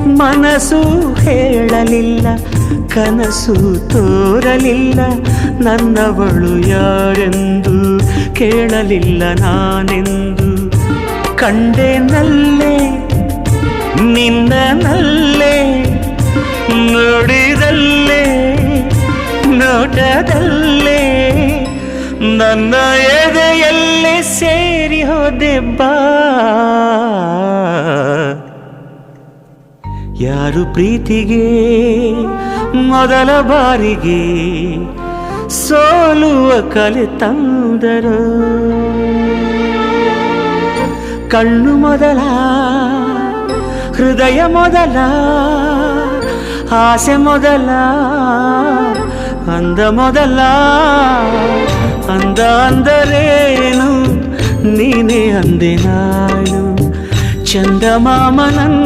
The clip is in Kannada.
ಮನಸ್ಸು ಹೇಳಲಿಲ್ಲ, ಕನಸು ತೋರಲಿಲ್ಲ, ನನ್ನವಳು ಯಾರೆಂದು ಕೇಳಲಿಲ್ಲ ನಾನೆಂದು. ಕಂಡೆನಲ್ಲೇ ನಿನ್ನನಲ್ಲೇ, ನೋಡಿದಲ್ಲೇ ನೋಟದಲ್ಲೇ, ನನ್ನ ಎದೆಯಲ್ಲೇ ಸೇರಿ ಹೋದೆ ಬಾ. ಯಾರು ಪ್ರೀತಿಗೆ ಮೊದಲ ಬಾರಿಗೆ ಸೋಲುವ ಕಲೆ ತಂದರು. ಕಣ್ಣು ಮೊದಲ, ಹೃದಯ ಮೊದಲ, ಆಸೆ ಮೊದಲ, ಅಂದ ಮೊದಲ. ಅಂದ ಅಂದರೇನು ನೀನೇ ಅಂದೆ ನಾನು, ಚಂದಮಾಮನನ್ನ